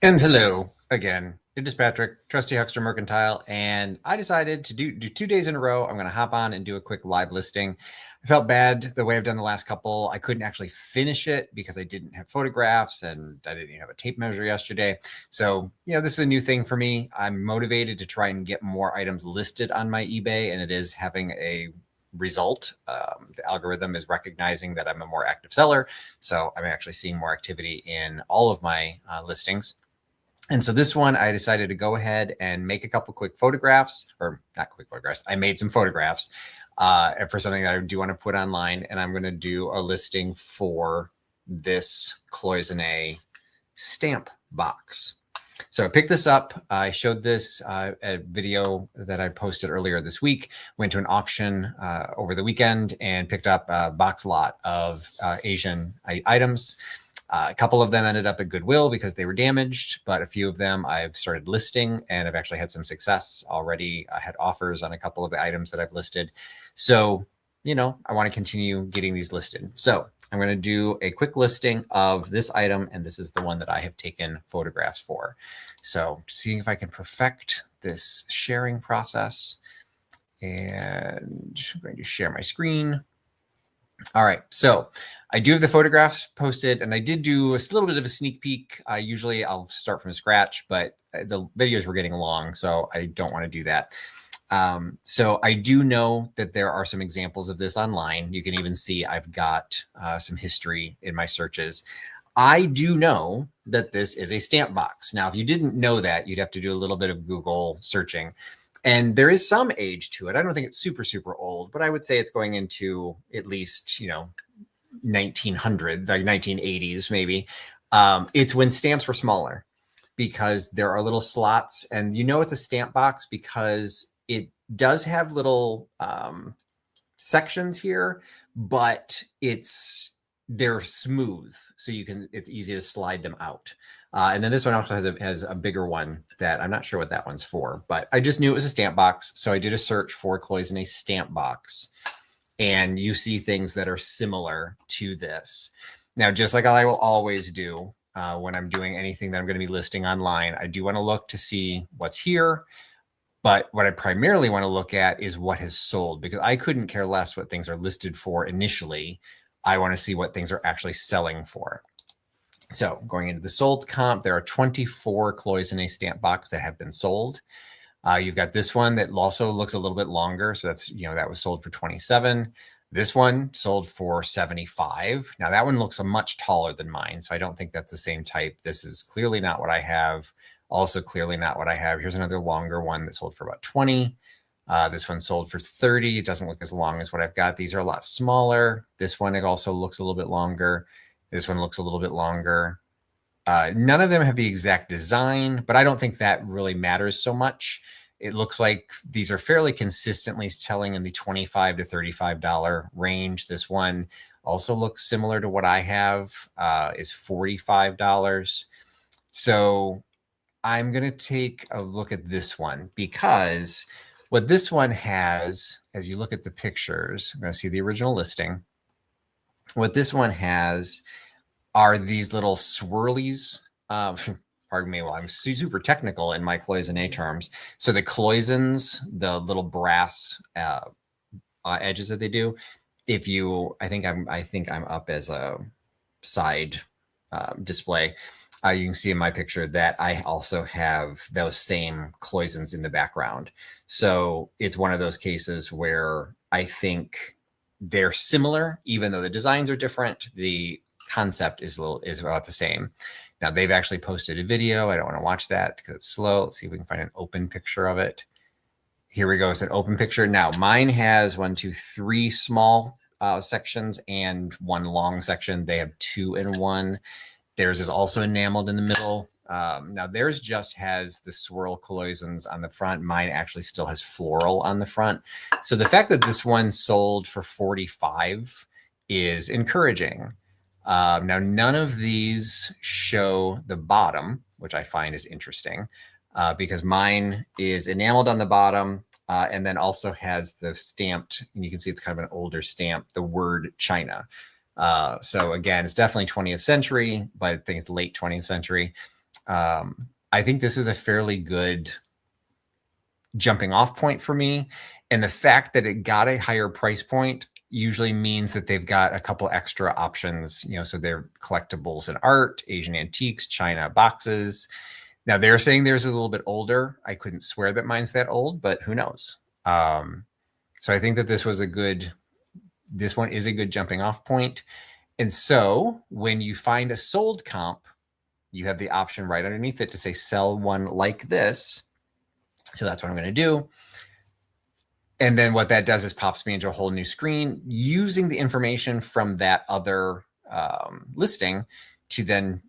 And hello again. It is Patrick, trusty huckster mercantile, and I decided to do 2 days in a row. I'm going to hop on and do a quick live listing. I felt bad the way I've done the last couple. I couldn't actually finish it because I didn't have photographs and I didn't even have a tape measure yesterday. So, this is a new thing for me. I'm motivated to try and get more items listed on my eBay, and it is having a result. The algorithm is recognizing that I'm a more active seller. So I'm actually seeing more activity in all of my listings. And so this one, I decided to go ahead and make a couple quick photographs, or not quick photographs. I made some photographs for something that I do want to put online. And I'm going to do a listing for this cloisonne stamp box. So I picked this up. I showed this a video that I posted earlier this week. Went to an auction over the weekend and picked up a box lot of Asian items. A couple of them ended up at Goodwill because they were damaged, but a few of them I've started listing and I've actually had some success already. I had offers on a couple of the items that I've listed. So, I want to continue getting these listed. So I'm going to do a quick listing of this item, and this is the one that I have taken photographs for. So seeing if I can perfect this sharing process, and I'm going to share my screen. All right, so I do have the photographs posted, and I did do a little bit of a sneak peek. Usually I'll start from scratch, but the videos were getting long, so I don't want to do that. So I do know that there are some examples of this online. You can even see I've got some history in my searches. I do know that this is a stamp box. Now, if you didn't know that, you'd have to do a little bit of Google searching. And there is some age to it. I don't think it's super, super old, but I would say it's going into at least, 1900, like 1980s, maybe. It's when stamps were smaller because there are little slots, and it's a stamp box because it does have little sections here, but they're smooth. So it's easy to slide them out. And then this one also has a bigger one that I'm not sure what that one's for, but I just knew it was a stamp box. So I did a search for cloisonne stamp box, and you see things that are similar to this. Now, just like I will always do when I'm doing anything that I'm going to be listing online, I do want to look to see what's here. But what I primarily want to look at is what has sold, because I couldn't care less what things are listed for initially. I want to see what things are actually selling for. So going into the sold comp, there are 24 cloisonne stamp box that have been sold. You've got this one that also looks a little bit longer. So that's, that was sold for 27. This one sold for 75. Now that one looks much taller than mine. So I don't think that's the same type. This is clearly not what I have. Also clearly not what I have. Here's another longer one that sold for about 20. This one sold for 30. It doesn't look as long as what I've got. These are a lot smaller. This one, it also looks a little bit longer. This one looks a little bit longer. None of them have the exact design, but I don't think that really matters so much. It looks like these are fairly consistently selling in the $25 to $35 range. This one also looks similar to what I have, is $45. So I'm going to take a look at this one, because what this one has, as you look at the pictures, I'm going to see the original listing. What this one has are these little swirlies. Pardon me, well, I'm super technical in my cloisonne terms. So the cloisons, the little brass edges that they do. I think I'm up as a side display. You can see in my picture that I also have those same cloisons in the background. So it's one of those cases where I think they're similar, even though the designs are different. The concept is about the same. Now they've actually posted a video. I don't want to watch that because it's slow. Let's see if we can find an open picture of it. Here we go. It's an open picture. Now mine has 3 small sections and 1 long section. They have 2 in 1. Theirs is also enameled in the middle. Now theirs just has the swirl cloisons on the front. Mine actually still has floral on the front. So the fact that this one sold for 45 is encouraging. Now none of these show the bottom, which I find is interesting, because mine is enameled on the bottom, and then also has the stamped, and you can see it's kind of an older stamp, the word China. So again, it's definitely 20th century, but I think it's late 20th century. I think this is a fairly good jumping off point for me. And the fact that it got a higher price point usually means that they've got a couple extra options, so they're collectibles and art, Asian antiques, China boxes. Now they're saying theirs is a little bit older. I couldn't swear that mine's that old, but who knows? So I think that this one is a good jumping off point. And so when you find a sold comp, you have the option right underneath it to say sell one like this. So that's what I'm going to do. And then what that does is pops me into a whole new screen using the information from that other listing to then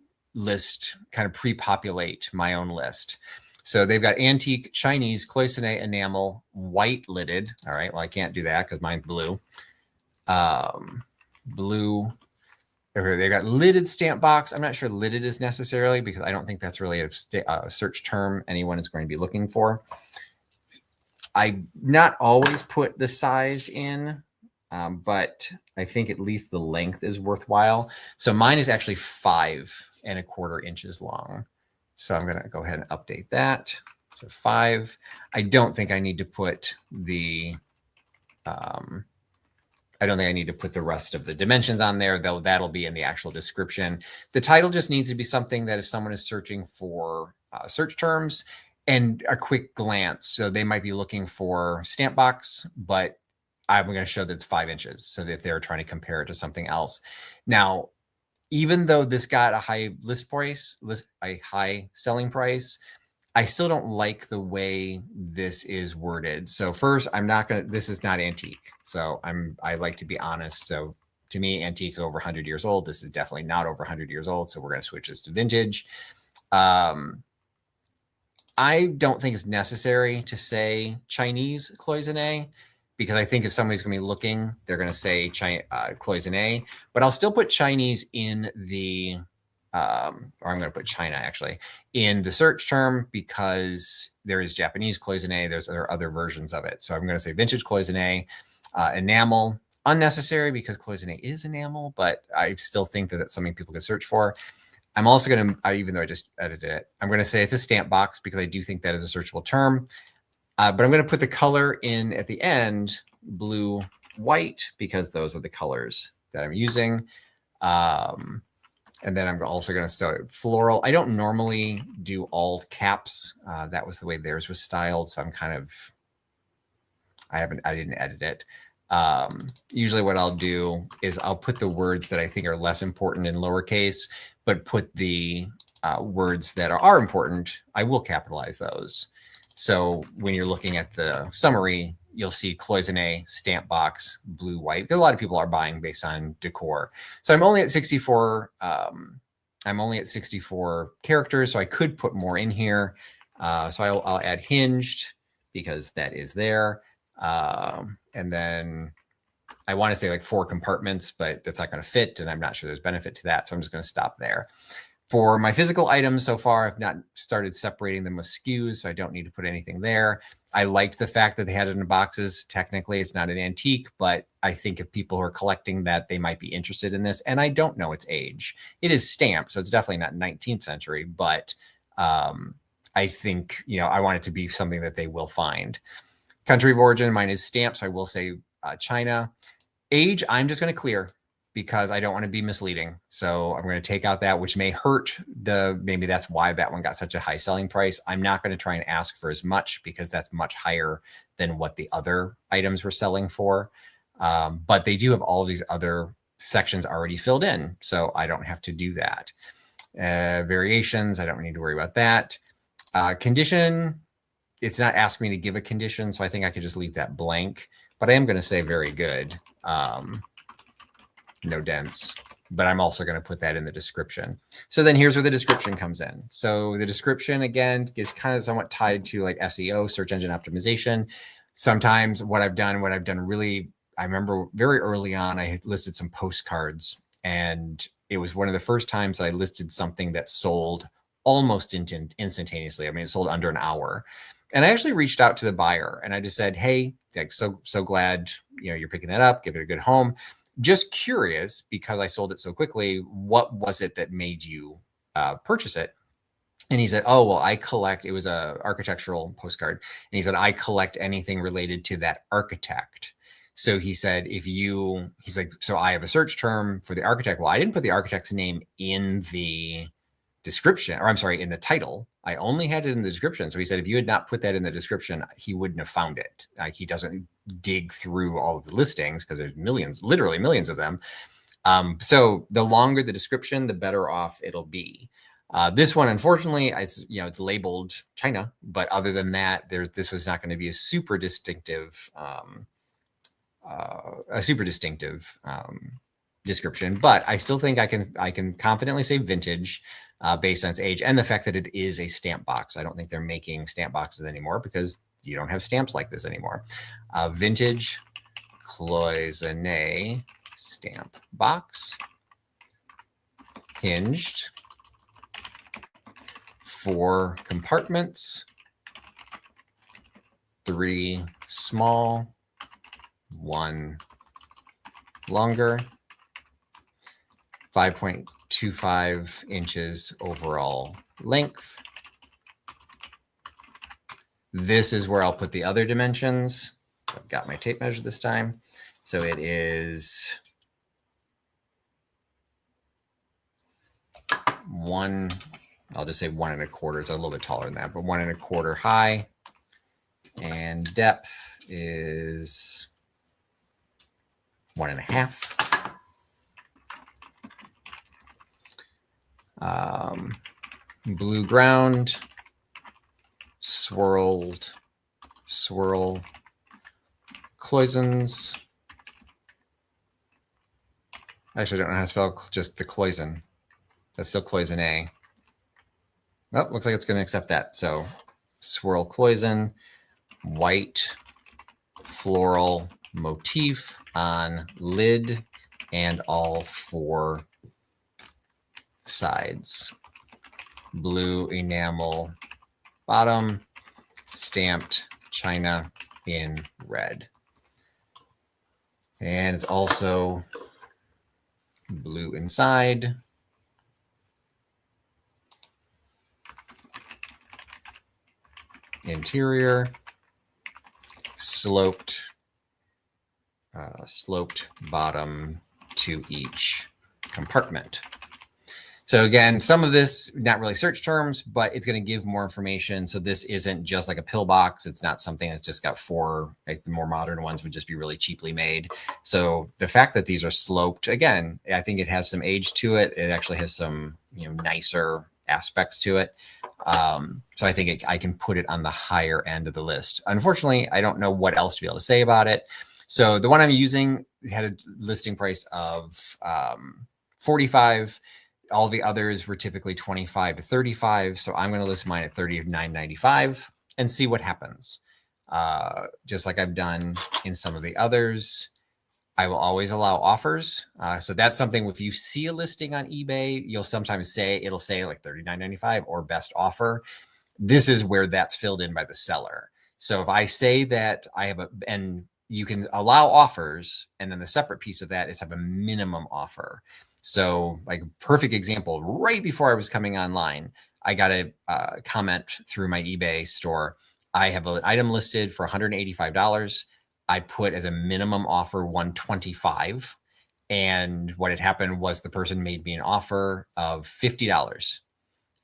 kind of pre-populate my own list. So they've got antique, Chinese, cloisonné, enamel, white lidded. All right, well, I can't do that because mine's blue. Blue. They've got lidded stamp box. I'm not sure lidded is necessarily because I don't think that's really a search term anyone is going to be looking for. I not always put the size in, but I think at least the length is worthwhile. So mine is actually 5¼ inches long. So I'm going to go ahead and update that. So 5. I don't think I need to put the, I don't think I need to put the rest of the dimensions on there, though that'll be in the actual description. The title just needs to be something that if someone is searching for search terms and a quick glance, so they might be looking for stamp box, but I'm going to show that it's 5 inches. So that if they're trying to compare it to something else. Now, even though this got a high a high selling price, I still don't like the way this is worded. So first, this is not antique. So I like to be honest. So to me, antique is over 100 years old. This is definitely not over 100 years old. So we're going to switch this to vintage. I don't think it's necessary to say Chinese cloisonné because I think if somebody's going to be looking, they're going to say cloisonné, but I'll still put Chinese in the, or I'm going to put China actually in the search term because there is Japanese cloisonné. There are other versions of it. So I'm going to say vintage cloisonné, enamel, unnecessary because cloisonné is enamel, but I still think that that's something people can search for. I'm also going to, even though I just edited it, I'm going to say it's a stamp box because I do think that is a searchable term. But I'm going to put the color in at the end, blue, white, because those are the colors that I'm using. And then I'm also going to start floral. I don't normally do all caps. That was the way theirs was styled. So I'm kind of, I didn't edit it. Usually what I'll do is I'll put the words that I think are less important in lowercase, but put the words that are important, I will capitalize those. So when you're looking at the summary, you'll see cloisonné, stamp box, blue, white. A lot of people are buying based on decor. So I'm only at 64. I'm only at 64 characters, so I could put more in here. So I'll add hinged because that is there. And then I want to say like 4 compartments, but that's not going to fit. And I'm not sure there's benefit to that. So I'm just going to stop there. For my physical items so far, I've not started separating them with SKUs, so I don't need to put anything there. I liked the fact that they had it in boxes. Technically, it's not an antique, but I think if people are collecting that, they might be interested in this. And I don't know its age. It is stamped, so it's definitely not 19th century, but I think, I want it to be something that they will find. Country of origin, mine is stamped, so I will say China. Age, I'm just going to clear because I don't want to be misleading. So I'm going to take out that, which may hurt maybe that's why that one got such a high selling price. I'm not going to try and ask for as much because that's much higher than what the other items were selling for. But they do have all of these other sections already filled in. So I don't have to do that. Variations, I don't need to worry about that. Condition, it's not asking me to give a condition. So I think I could just leave that blank, but I am going to say very good. No dents, but I'm also going to put that in the description. So then here's where the description comes in. So the description, again, is kind of somewhat tied to like SEO, search engine optimization. Sometimes what I've done really, I remember very early on, I had listed some postcards, and it was one of the first times I listed something that sold almost instantaneously. I mean, it sold under an hour. And I actually reached out to the buyer and I just said, hey, like, so glad, you're picking that up, give it a good home. Just curious, because I sold it so quickly, what was it that made you purchase it? And he said, oh, well, I collect, it was a architectural postcard. And he said, I collect anything related to that architect. So he said, he's like, so I have a search term for the architect. Well, I didn't put the architect's name in the description, or I'm sorry, in the title. I only had it in the description. So he said, if you had not put that in the description, he wouldn't have found it. He doesn't dig through all of the listings because there's millions, literally millions of them. So the longer the description, the better off it'll be. This one, unfortunately, it's labeled China, but other than that, this was not going to be a super distinctive, description. But I still think I can confidently say vintage based on its age and the fact that it is a stamp box. I don't think they're making stamp boxes anymore because you don't have stamps like this anymore. Vintage cloisonne stamp box, hinged, 4 compartments, 3 small, 1 longer, 5.25 inches overall length. This is where I'll put the other dimensions. I've got my tape measure this time. So it is 1, I'll just say 1 1/4. It's a little bit taller than that, but 1 1/4 high. And depth is 1 1/2. Blue ground, swirl cloisons. I actually don't know how to spell just the cloison. That's still cloisonne. Oh, looks like it's going to accept that. So swirl cloison, white floral motif on lid and all 4 sides. Blue enamel bottom, stamped China in red. And it's also blue inside. Interior, sloped bottom to each compartment. So again, some of this, not really search terms, but it's going to give more information. So this isn't just like a pill box. It's not something that's just got 4, like the more modern ones would just be really cheaply made. So the fact that these are sloped, again, I think it has some age to it. It actually has some, nicer aspects to it. So I think I can put it on the higher end of the list. Unfortunately, I don't know what else to be able to say about it. So the one I'm using had a listing price of $45. All the others were typically $25 to $35. So I'm going to list mine at $39.95 and see what happens. Just like I've done in some of the others. I will always allow offers. So that's something, if you see a listing on eBay, you'll sometimes it'll say like $39.95 or best offer. This is where that's filled in by the seller. So if I say that I have and you can allow offers, and then the separate piece of that is have a minimum offer. So like perfect example, right before I was coming online, I got a comment through my eBay store. I have an item listed for $185. I put as a minimum offer $125. And what had happened was the person made me an offer of $50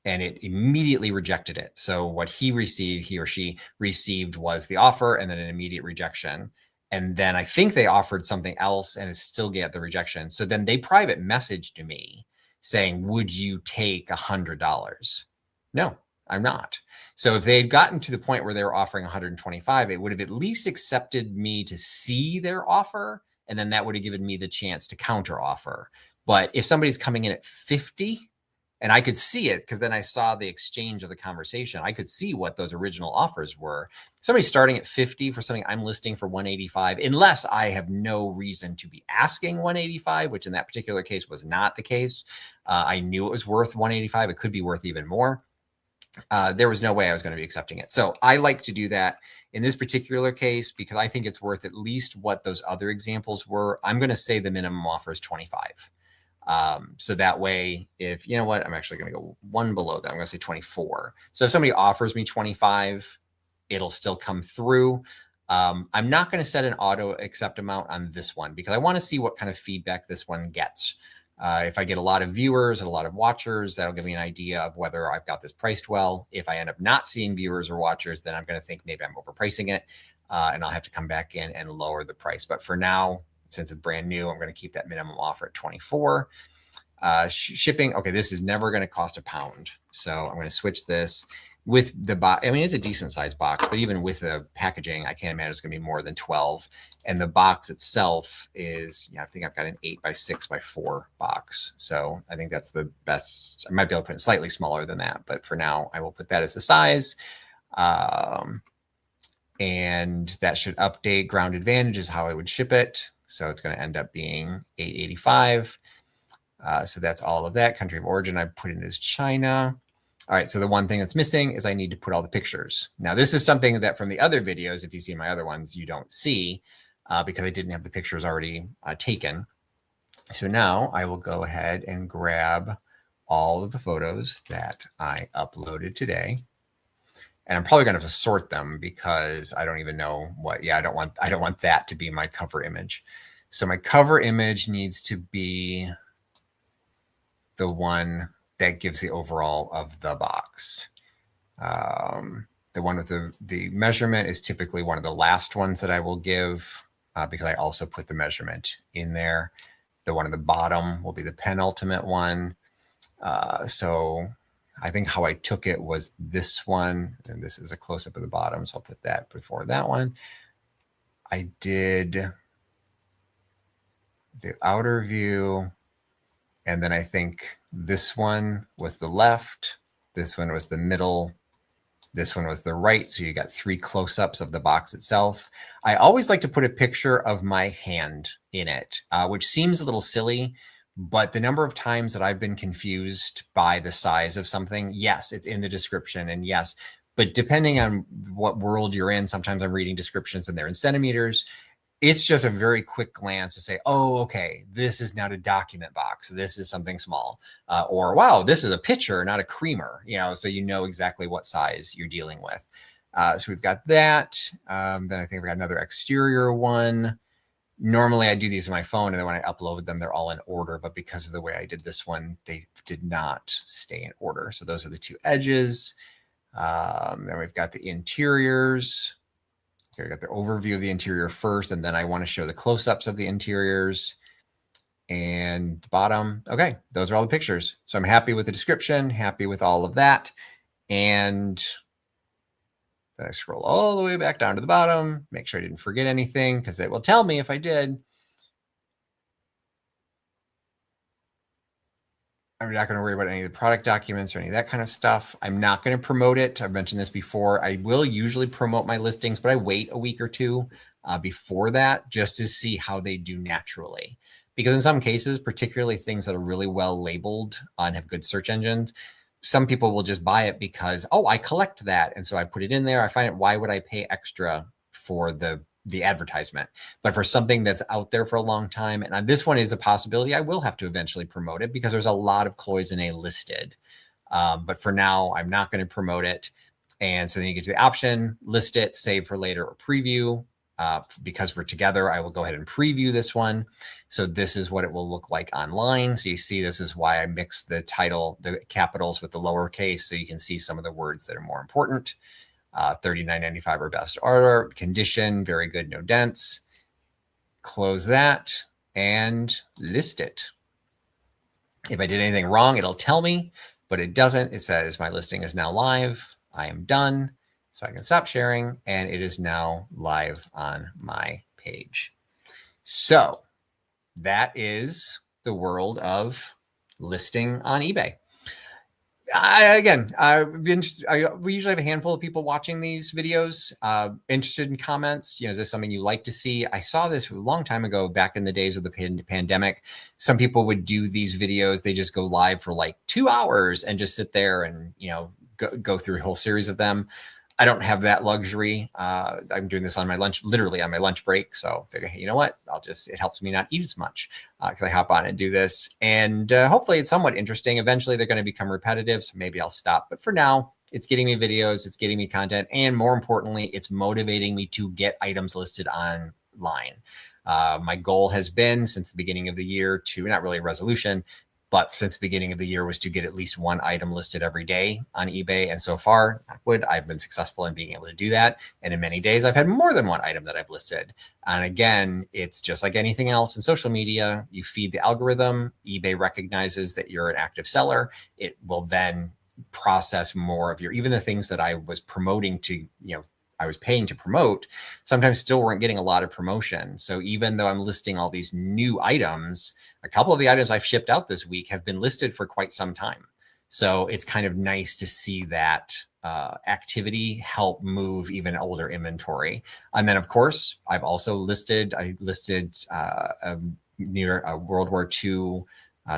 and it immediately rejected it. So what he or she received was the offer and then an immediate rejection. And then I think they offered something else and it still get the rejection. So then they private messaged to me saying, would you take $100? No, I'm not. So if they had gotten to the point where they were offering 125, it would have at least accepted me to see their offer. And then that would have given me the chance to counter offer. But if somebody's coming in at 50, and I could see it because then I saw the exchange of the conversation. I could see what those original offers were. Somebody starting at 50 for something I'm listing for 185, unless I have no reason to be asking 185, which in that particular case was not the case. I knew it was worth 185. It could be worth even more. There was no way I was going to be accepting it. So I like to do that in this particular case because I think it's worth at least what those other examples were. I'm going to say the minimum offer is 25. So that way, if you know what, I'm actually going to go one below that. I'm going to say 24. So if somebody offers me 25, it'll still come through. I'm not going to set an auto accept amount on this one because I want to see what kind of feedback this one gets. If I get a lot of viewers and a lot of watchers, that'll give me an idea of whether I've got this priced well. If I end up not seeing viewers or watchers, then I'm going to think maybe I'm overpricing it, and I'll have to come back in and lower the price. But for now, since it's brand new, I'm going to keep that minimum offer at 24. Shipping. Okay, this is never going to cost £1. So I'm going to switch this with the box. I mean, it's a decent sized box, but even with the packaging, I can't imagine it's going to be more than 12. And the box itself is, I think I've got an 8x6x4 box. So I think that's the best. I might be able to put it slightly smaller than that, but for now I will put that as the size. And that should update. Ground Advantage is how I would ship it. So it's going to end up being $8.85. So that's all of that. Country of origin, I put in as China. All right, so the one thing that's missing is I need to put all the pictures. Now, this is something that from the other videos, if you see my other ones, you don't see because I didn't have the pictures already taken. So now I will go ahead and grab all of the photos that I uploaded today. And I'm probably going to have to sort them because I don't even know what, I don't want that to be my cover image. So my cover image needs to be the one that gives the overall of the box. The one with the measurement is typically one of the last ones that I will give because I also put the measurement in there. The one at the bottom will be the penultimate one. So I think how I took it was this one, and this is a close-up of the bottom, so I'll put that before that one. I did the outer view, and then I think this one was the left, this one was the middle, this one was the right. So you got 3 close-ups of the box itself. I always like to put a picture of my hand in it, which seems a little silly, but the number of times that I've been confused by the size of something, yes, it's in the description, and yes, but depending on what world you're in, sometimes I'm reading descriptions and they're in centimeters. It's just a very quick glance to say, oh, okay, this is not a document box. This is something small. Or, wow, this is a pitcher, not a creamer. So you know exactly what size you're dealing with. So we've got that. Then I think we got another exterior one. Normally I do these on my phone, and then when I upload them, they're all in order. But because of the way I did this one, they did not stay in order. So those are the 2 edges. Then we've got the interiors. Okay, I got the overview of the interior first, and then I want to show the close-ups of the interiors and the bottom. Okay, those are all the pictures. So I'm happy with the description, happy with all of that. And then I scroll all the way back down to the bottom, make sure I didn't forget anything because it will tell me if I did. I'm not going to worry about any of the product documents or any of that kind of stuff. I'm not going to promote it. I've mentioned this before. I will usually promote my listings, but I wait a week or 2 before that just to see how they do naturally. Because in some cases, particularly things that are really well labeled and have good search engines, some people will just buy it because, oh, I collect that. And so I put it in there. I find it, why would I pay extra for the advertisement? But for something that's out there for a long time, and this one is a possibility, I will have to eventually promote it because there's a lot of cloisonne listed. But for now, I'm not going to promote it. And so then you get to the option, list it, save for later, or preview. Because we're together, I will go ahead and preview this one. So this is what it will look like online. So you see, this is why I mixed the title, the capitals with the lowercase, so you can see some of the words that are more important. $39.95 or best order. Condition, very good, no dents. Close that and list it. If I did anything wrong, it'll tell me, but it doesn't. It says my listing is now live. I am done. So I can stop sharing, and it is now live on my page. So that is the world of listing on eBay. We usually have a handful of people watching these videos, interested in comments. Is this something you like to see? I saw this a long time ago, back in the days of the pandemic. Some people would do these videos. They just go live for like 2 hours and just sit there and, go through a whole series of them. I don't have that luxury. I'm doing this on my literally on my lunch break. So I figure, hey, you know what? it helps me not eat as much because I hop on and do this. And hopefully it's somewhat interesting. Eventually they're going to become repetitive. So maybe I'll stop. But for now, it's getting me videos, it's getting me content. And more importantly, it's motivating me to get items listed online. My goal has been since the beginning of the year to, not really a resolution, but since the beginning of the year, was to get at least one item listed every day on eBay. And so far, I've been successful in being able to do that. And in many days, I've had more than one item that I've listed. And again, it's just like anything else in social media. You feed the algorithm, eBay recognizes that you're an active seller. It will then process more of even the things that I was promoting to, I was paying to promote, sometimes still weren't getting a lot of promotion. So even though I'm listing all these new items, a couple of the items I've shipped out this week have been listed for quite some time. So it's kind of nice to see that activity help move even older inventory. And then, of course, I listed a World War II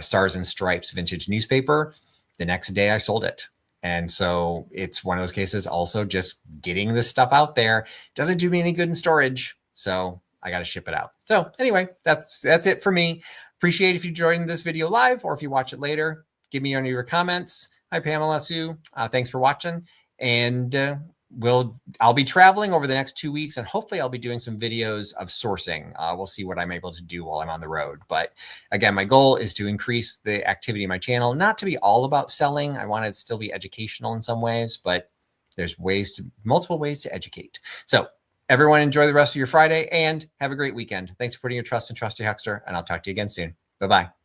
Stars and Stripes vintage newspaper. The next day I sold it. And so it's one of those cases, also just getting this stuff out there doesn't do me any good in storage. So I got to ship it out. So anyway, that's it for me. Appreciate if you joined this video live or if you watch it later. Give me any of your comments. Hi, Pamela Sue. Thanks for watching. And I'll be traveling over the next 2 weeks, and hopefully I'll be doing some videos of sourcing. We'll see what I'm able to do while I'm on the road. But again, my goal is to increase the activity in my channel, not to be all about selling. I want it to still be educational in some ways, but there's multiple ways to educate. So everyone enjoy the rest of your Friday and have a great weekend. Thanks for putting your trust in Trusty Huckster, and I'll talk to you again soon. Bye-bye.